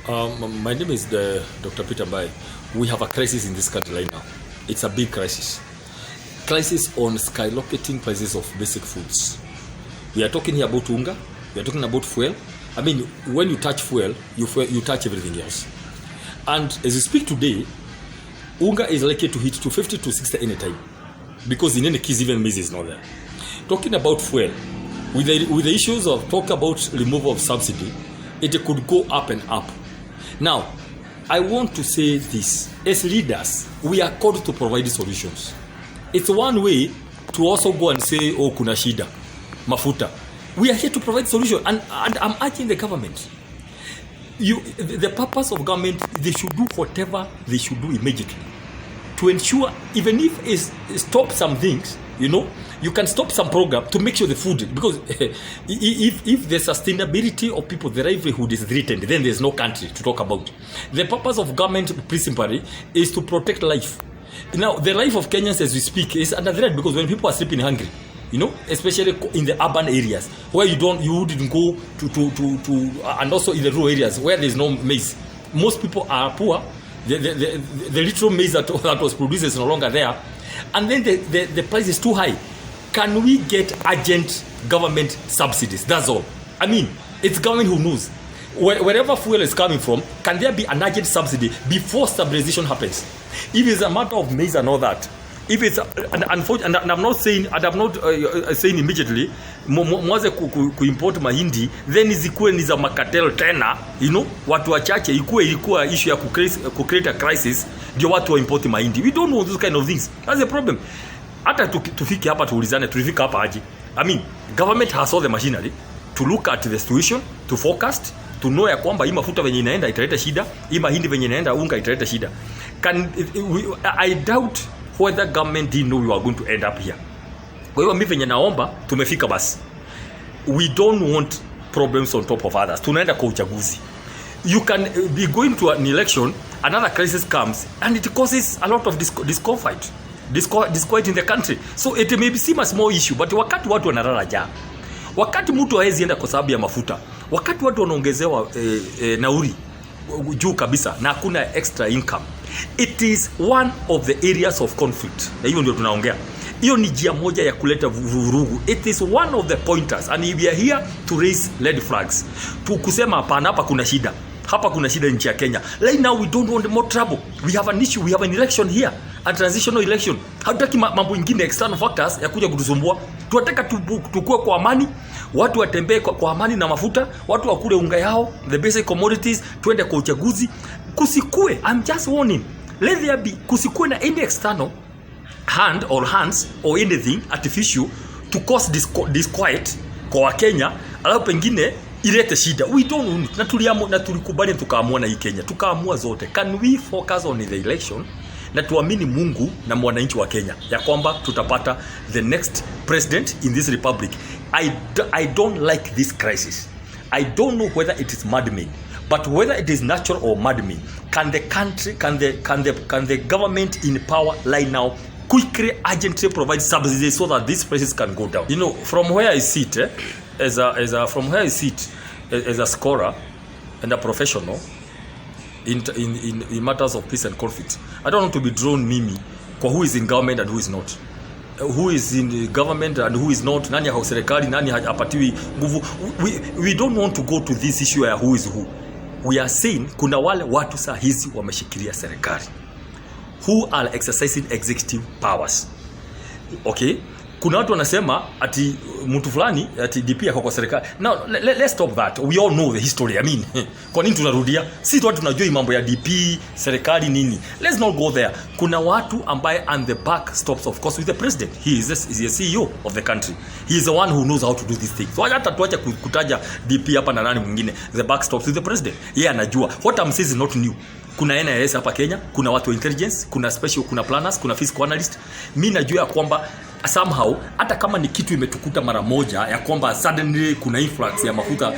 My name is Dr. Peter Bai. We have a crisis in this country right now. It's a big crisis. Crisis on skyrocketing prices of basic foods. We are talking here about unga. We are talking about fuel. I mean, when you touch fuel, you touch everything else. And as we speak today, unga is likely to hit to 50 to 60 any time. Because in any case, even maize is not there. Talking about fuel, with the issues of talk about removal of subsidy, it could go up and up. Now, I want to say this. As leaders, we are called to provide solutions. It's one way to also go and say, oh, kuna shida, mafuta. We are here to provide solutions. And I'm urging the government. The purpose of government, they should do whatever they should do immediately. To ensure, even if it stop some things, you can stop some program to make sure the food, because if the sustainability of people, the livelihood is threatened, then there's no country to talk about. The purpose of government principally is to protect life. Now, the life of Kenyans as we speak is under threat, because when people are sleeping hungry, especially in the urban areas where you wouldn't go to and also in the rural areas where there's no maize. Most people are poor. The little maize that was produced is no longer there. And then the price is too high. Can we get urgent government subsidies? That's all. I mean, it's government who knows. Wherever fuel is coming from, can there be an urgent subsidy before stabilization happens? If it's a matter of maize and all that, if it's unfortunate, and I'm not saying saying immediately mwanze kuimport mahindi then zikuwe ni za makatel tena, watu wachache ilikuwa issue ya create a crisis ndio watu wa import mahindi. We don't know those kind of things. That's the problem. Hata tufike hapa tuulizane, tulifika hapa aje? I mean, government has all the machinery to look at the situation, to forecast, to know ya kwamba hii mafuta venye inaenda italeta shida, hii mahindi venye inaenda unga italeta shida. I doubt whether government didn't know we were going to end up here. Kwa hivyo mimi venye naomba tumefika basi. We don't want problems on top of others. Tunaenda kwa uchaguzi. You can be going to an election, another crisis comes and it causes a lot of disquiet in the country. So it may seem a small issue, but wakati watu wanalala njaa, wakati mtu haezi enda kwa sababu ya mafuta, wakati watu wanaongezewa nauri juu kabisa na hakuna extra income, it is one of the areas of conflict. Na hiyo ndio tunaongea. Hiyo ni njia moja ya kuleta vurugu. It is one of the pointers, and we are here to raise red flags. Kusema hapana, hapa kuna shida. Hapa kuna shida nchi ya Kenya. Right now we don't want more trouble. We have an issue, we have an election here, a transitional election. Hatutaki mambo mengine external factors ya kuja kutusumbua. Tunataka tukue kwa amani, watu watembee kwa amani na mafuta, watu wakule unga yao, the basic commodities, tuende kwa uchaguzi. Kusikue, I'm just warning. Let there be, kusikue na any external hand or hands or anything artificial to cause disquiet kwa Kenya, alafu pengine ilete shida. We don't want, na tulikubali tukaamua na hii Kenya. Tukaamua zote. Can we focus on the election na tuamini Mungu na mwananchi wa Kenya ya kwamba tutapata the next president in this republic? I don't like this crisis. I don't know whether it is maddening, but whether it is natural or maddening, can the government in power right now quickly, urgently provide subsidies so that these prices can go down? From where I sit, as a scholar and a professional in matters of peace and conflict, I don't want to be drawn mimi kwa who is in government and who is not, who is in the government and who is not, nani hako serikali, nani hapatiwi nguvu. We don't want to go to this issue ya who is who. We are saying kuna wale watu saa hizi wameshikilia serikali, who are exercising executive powers. Okay? Kuna watu wanasema ati mtu fulani ati DP yako kwa serikali. Now let's stop that. We all know the history. I mean, kwa nini tunarudia? Sisi watu tunajua mambo ya DP, serikali nini. Let's not go there. Kuna watu ambaye and the back stops of course with the president. He is the CEO of the country. He is the one who knows how to do these things. So hata tuache kutaja DP hapa na nani mwingine. The back stops with the president. Yeye anajua. What I'm saying is not new. Kuna NIS hapa Kenya, kuna watu wa intelligence, kuna special, kuna planners, kuna fiscal analyst. Mimi najua ya kwamba somehow hata kama ni kitu imetukuta mara moja ya kwamba suddenly kuna influx ya mafuta,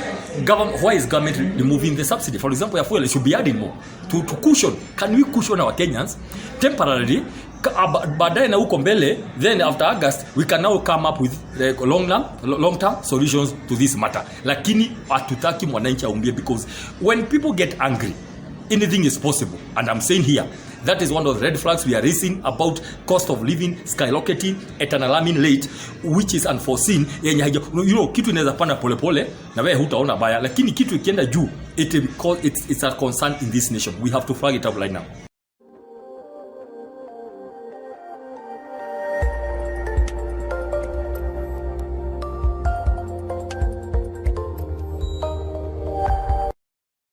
why is government removing the subsidy? For example, ya fuel should be adding more to cushion. Can we cushion our Kenyans temporarily baadaye na huko mbele, then after August we can now come up with long term solutions to this matter. Lakini hatutaki mwananchi aumbie, because when people get angry, anything is possible. And I'm saying here, that is one of the red flags we are raising about cost of living skyrocketing at an alarming rate, which is unforeseen. Kitu inaweza panda polepole na wewe hutaona baya, lakini kitu ikienda juu, it's a concern in this nation. We have to flag it up right now.